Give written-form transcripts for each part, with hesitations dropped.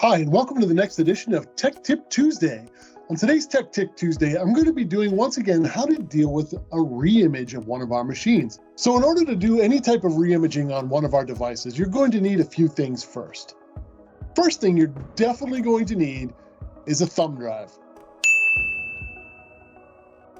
Hi, and welcome to the next edition of Tech Tip Tuesday. On today's Tech Tip Tuesday, I'm going to be doing once again how to deal with a reimage of one of our machines. So in order to do any type of reimaging on one of our devices, you're going to need a few things first. First thing you're definitely going to need is a thumb drive.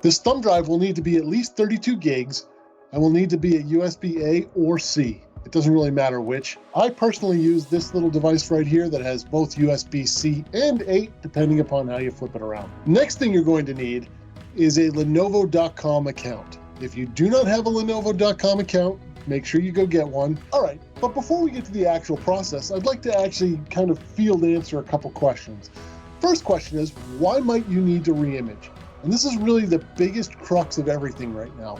This thumb drive will need to be at least 32 gigs and will need to be a USB-A or C. It doesn't really matter which. I personally use this little device right here that has both USB-C and A, depending upon how you flip it around. Next thing you're going to need is a Lenovo.com account. If you do not have a Lenovo.com account, make sure you go get one. All right, but before we get to the actual process, I'd like to actually kind of field answer a couple questions. First question is, why might you need to reimage? And this is really the biggest crux of everything right now.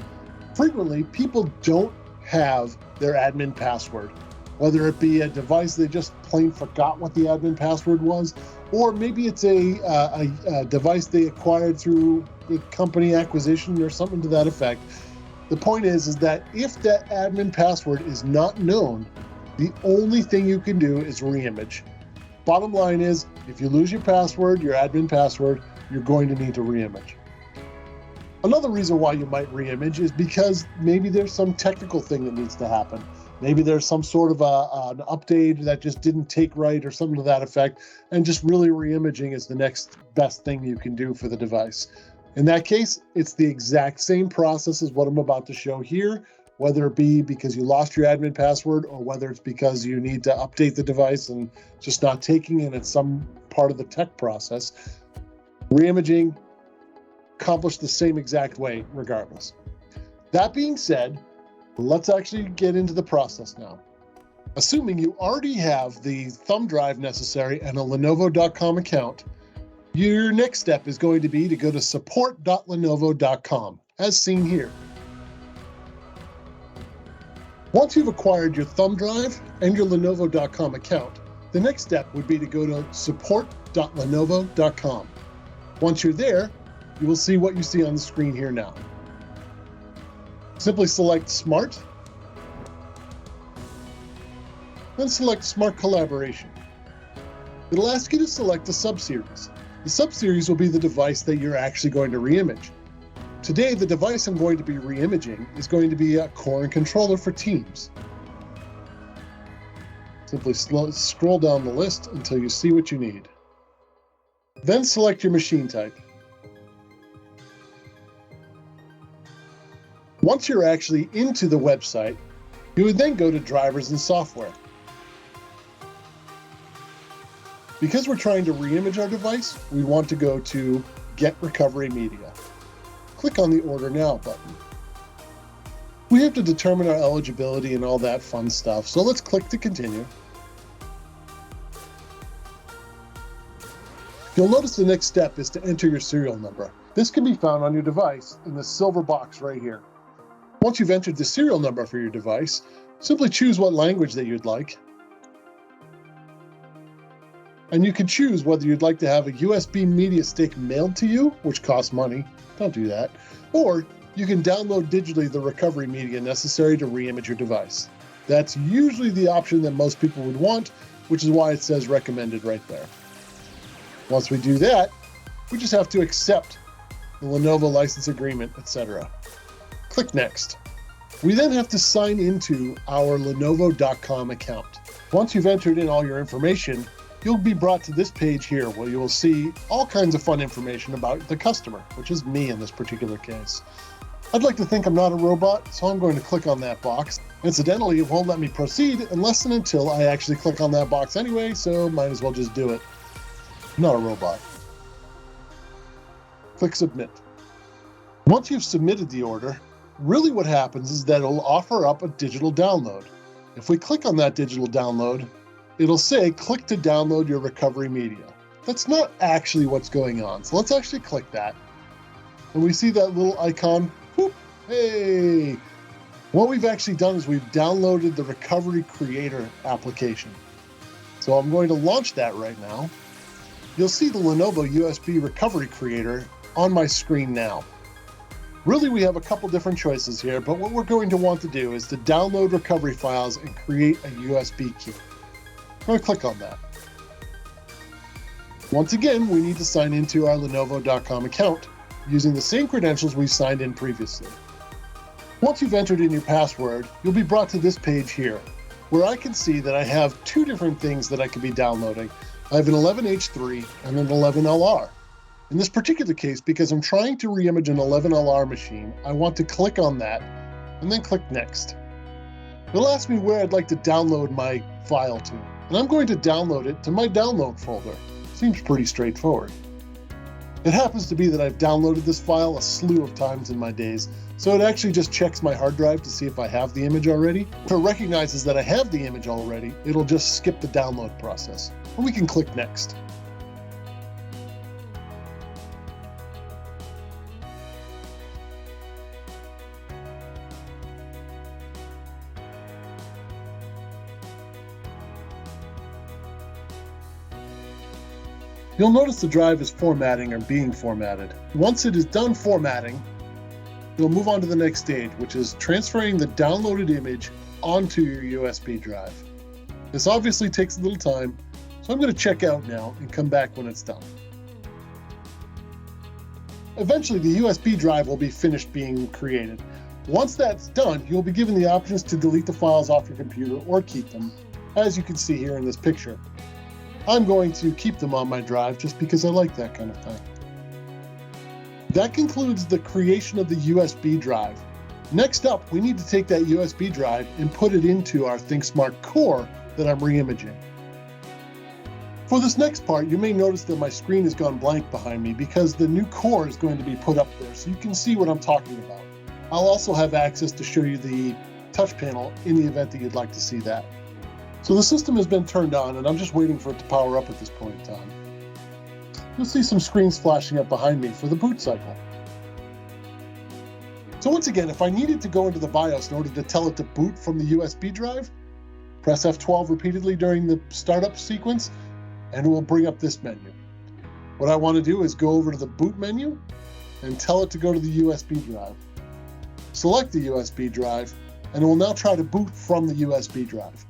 Frequently, people don't have their admin password, whether it be a device they just plain forgot what the admin password was, or maybe it's a device they acquired through a company acquisition or something to that effect. The point is that if that admin password is not known, the only thing you can do is reimage. Bottom line is, if you lose your password, your admin password, you're going to need to reimage. Another reason why you might reimage is because maybe there's some technical thing that needs to happen. Maybe there's some sort of an update that just didn't take right or something to that effect, and just really reimaging is the next best thing you can do for the device. In that case, it's the exact same process as what I'm about to show here, whether it be because you lost your admin password or whether it's because you need to update the device and just not taking it at some part of the tech process. Reimaging accomplish the same exact way regardless. That being said, let's actually get into the process now. Assuming you already have the thumb drive necessary and a Lenovo.com account, your next step is going to be to go to support.lenovo.com, as seen here. Once you've acquired your thumb drive and your Lenovo.com account, the next step would be to go to support.lenovo.com. Once you're there, you will see what you see on the screen here now. Simply select Smart, then select Smart Collaboration. It'll ask you to select a subseries. The subseries will be the device that you're actually going to reimage. Today, the device I'm going to be reimaging is going to be a core and controller for Teams. Simply scroll down the list until you see what you need. Then select your machine type. Once you're actually into the website, you would then go to Drivers and Software. Because we're trying to reimage our device, we want to go to Get Recovery Media. Click on the Order Now button. We have to determine our eligibility and all that fun stuff, so let's click to continue. You'll notice the next step is to enter your serial number. This can be found on your device in the silver box right here. Once you've entered the serial number for your device, simply choose what language that you'd like. And you can choose whether you'd like to have a USB media stick mailed to you, which costs money. Don't do that. Or you can download digitally the recovery media necessary to reimage your device. That's usually the option that most people would want, which is why it says recommended right there. Once we do that, we just have to accept the Lenovo license agreement, etc. Click Next. We then have to sign into our Lenovo.com account. Once you've entered in all your information, you'll be brought to this page here where you will see all kinds of fun information about the customer, which is me in this particular case. I'd like to think I'm not a robot, so I'm going to click on that box. Incidentally, it won't let me proceed unless and until I actually click on that box anyway, so might as well just do it. I'm not a robot. Click Submit. Once you've submitted the order, really what happens is that it'll offer up a digital download. If we click on that digital download, it'll say click to download your recovery media. That's not actually what's going on. So let's actually click that. And we see that little icon. Whoop, hey! What we've actually done is we've downloaded the Recovery Creator application. So I'm going to launch that right now. You'll see the Lenovo USB Recovery Creator on my screen now. Really, we have a couple different choices here, but what we're going to want to do is to download recovery files and create a USB key. I'm going to click on that. Once again, we need to sign into our Lenovo.com account using the same credentials we signed in previously. Once you've entered in your password, you'll be brought to this page here, where I can see that I have two different things that I could be downloading. I have an 11H3 and an 11LR. In this particular case, because I'm trying to reimage an 11LR machine, I want to click on that and then click Next. It'll ask me where I'd like to download my file to, and I'm going to download it to my download folder. Seems pretty straightforward. It happens to be that I've downloaded this file a slew of times in my days, so it actually just checks my hard drive to see if I have the image already. If it recognizes that I have the image already, it'll just skip the download process, and we can click Next. You'll notice the drive is formatting or being formatted. Once it is done formatting, you'll move on to the next stage, which is transferring the downloaded image onto your USB drive. This obviously takes a little time, so I'm going to check out now and come back when it's done. Eventually, the USB drive will be finished being created. Once that's done, you'll be given the options to delete the files off your computer or keep them, as you can see here in this picture. I'm going to keep them on my drive just because I like that kind of thing. That concludes the creation of the USB drive. Next up, we need to take that USB drive and put it into our ThinkSmart core that I'm reimaging. For this next part, you may notice that my screen has gone blank behind me because the new core is going to be put up there so you can see what I'm talking about. I'll also have access to show you the touch panel in the event that you'd like to see that. So the system has been turned on and I'm just waiting for it to power up at this point in time. You'll see some screens flashing up behind me for the boot cycle. So once again, if I needed to go into the BIOS in order to tell it to boot from the USB drive, press F12 repeatedly during the startup sequence and it will bring up this menu. What I want to do is go over to the boot menu and tell it to go to the USB drive. Select the USB drive and it will now try to boot from the USB drive.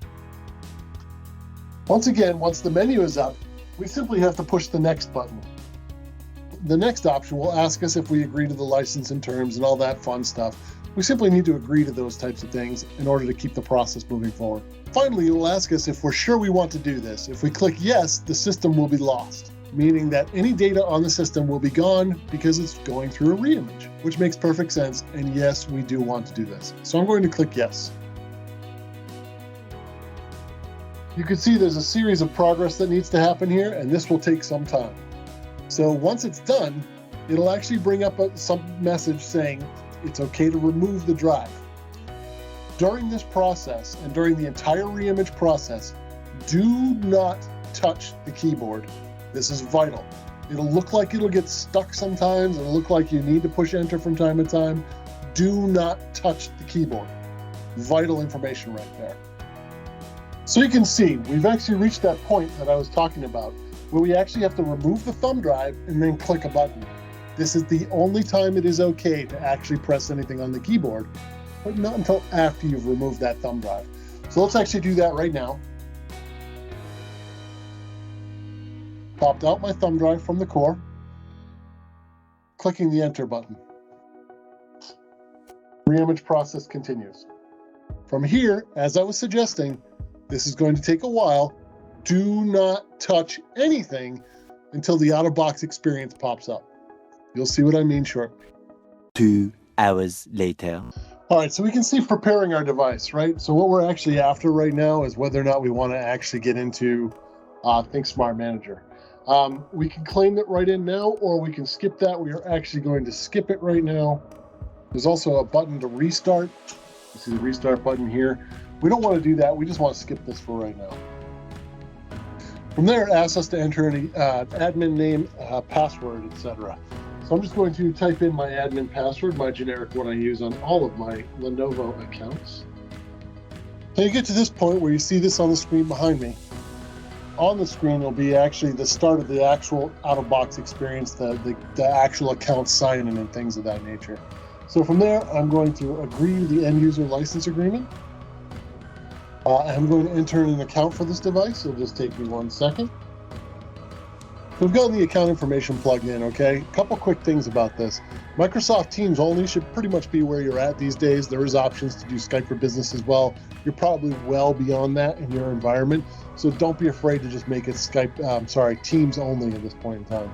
Once again, once the menu is up, we simply have to push the next button. The next option will ask us if we agree to the license and terms and all that fun stuff. We simply need to agree to those types of things in order to keep the process moving forward. Finally, it will ask us if we're sure we want to do this. If we click yes, the system will be lost, meaning that any data on the system will be gone because it's going through a reimage, which makes perfect sense. And yes, we do want to do this. So I'm going to click yes. You can see there's a series of progress that needs to happen here, and this will take some time. So once it's done, it'll actually bring up some message saying it's okay to remove the drive. During this process, and during the entire reimage process, do not touch the keyboard. This is vital. It'll look like it'll get stuck sometimes, it'll look like you need to push enter from time to time. Do not touch the keyboard. Vital information right there. So you can see, we've actually reached that point that I was talking about, where we actually have to remove the thumb drive and then click a button. This is the only time it is okay to actually press anything on the keyboard, but not until after you've removed that thumb drive. So let's actually do that right now. Popped out my thumb drive from the core, clicking the enter button. Reimage process continues. From here, as I was suggesting, this is going to take a while. Do not touch anything until the out-of-box experience pops up. You'll see what I mean shortly. 2 hours later. All right, so we can see preparing our device, right? So what we're actually after right now is whether or not we want to actually get into ThinkSmart Manager. We can claim it right in now, or we can skip that. We are actually going to skip it right now. There's also a button to restart. You see the restart button here. We don't want to do that. We just want to skip this for right now. From there, it asks us to enter any admin name, password, etc. So I'm just going to type in my admin password, my generic one I use on all of my Lenovo accounts. And you get to this point where you see this on the screen behind me. On the screen will be actually the start of the actual out-of-box experience, the actual account sign-in and things of that nature. So from there, I'm going to agree to the end-user license agreement. I'm going to enter an account for this device. It'll just take me 1 second. We've gotten the account information plugged in, okay? A couple quick things about this. Microsoft Teams only should pretty much be where you're at these days. There is options to do Skype for Business as well. You're probably well beyond that in your environment, so don't be afraid to just make it Teams only at this point in time.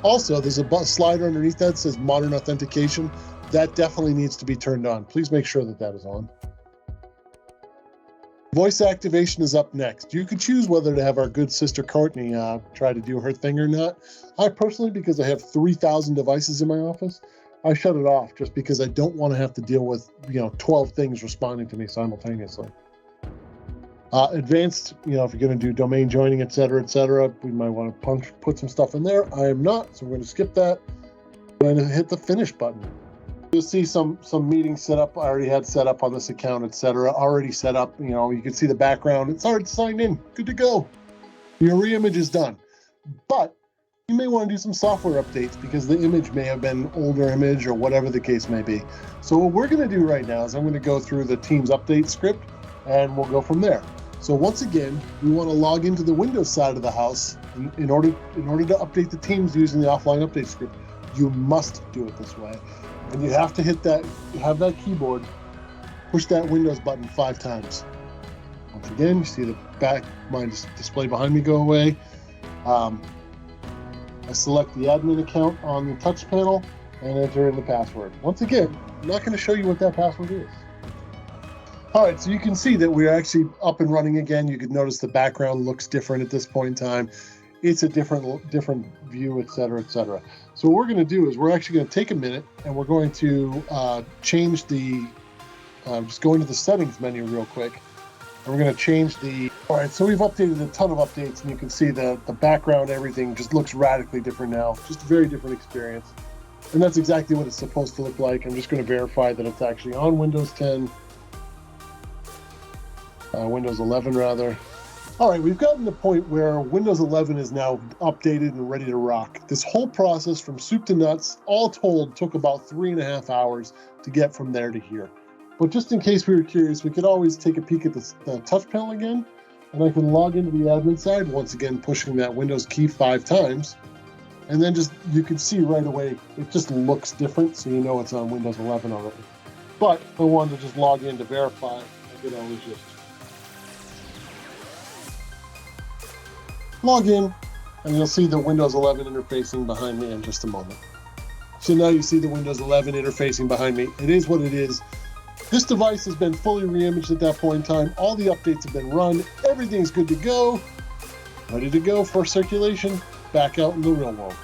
Also, there's a slider underneath that says Modern Authentication. That definitely needs to be turned on. Please make sure that that is on. Voice activation is up next. You could choose whether to have our good sister Courtney try to do her thing or not. I personally, because I have 3,000 devices in my office, I shut it off just because I don't want to have to deal with 12 things responding to me simultaneously. Advanced, if you're going to do domain joining, etc., we might want to put some stuff in there. I am not, so we're going to skip that. I'm going to hit the finish button. You'll see some meetings set up. I already had set up on this account, etc. Already set up. You can see the background. It's already signed in. Good to go. Your reimage is done. But you may want to do some software updates because the image may have been an older image or whatever the case may be. So what we're going to do right now is I'm going to go through the Teams update script and we'll go from there. So once again, we want to log into the Windows side of the house in order to update the Teams using the offline update script. You must do it this way. And you have to have that keyboard, push that Windows button 5 times. Once again, you see the my display behind me go away. I select the admin account on the touch panel and enter in the password. Once again, I'm not going to show you what that password is. All right, so you can see that we're actually up and running again. You can notice the background looks different at this point in time. It's a different view, etc., etc. So what we're going to do is we're actually going to take a minute and we're going to change the, just go into the settings menu real quick. And we're going to change all right, so we've updated a ton of updates and you can see the background, everything just looks radically different now. Just a very different experience. And that's exactly what it's supposed to look like. I'm just going to verify that it's actually on Windows 10. Windows 11 rather. All right, we've gotten to the point where Windows 11 is now updated and ready to rock. This whole process from soup to nuts, all told, took about 3.5 hours to get from there to here. But just in case we were curious, we could always take a peek at the touch panel again, and I can log into the admin side, once again pushing that Windows key 5 times. And then you can see right away, it just looks different, so you know it's on Windows 11 already. But if I wanted to just log in to verify, I could always just log in, and you'll see the Windows 11 interfacing behind me in just a moment. So now you see the Windows 11 interfacing behind me. It is what it is. This device has been fully reimaged at that point in time. All the updates have been run. Everything's good to go. Ready to go for circulation back out in the real world.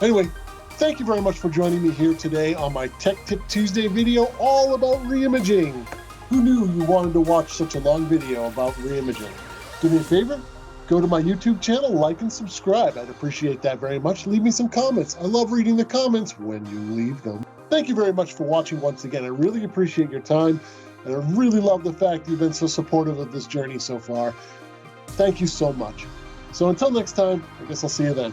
Anyway, thank you very much for joining me here today on my Tech Tip Tuesday video all about reimaging. Who knew you wanted to watch such a long video about reimaging? Do me a favor. Go to my YouTube channel, like and subscribe. I'd appreciate that very much. Leave me some comments. I love reading the comments when you leave them. Thank you very much for watching once again. I really appreciate your time, and I really love the fact you've been so supportive of this journey so far. Thank you so much. So until next time, I guess I'll see you then.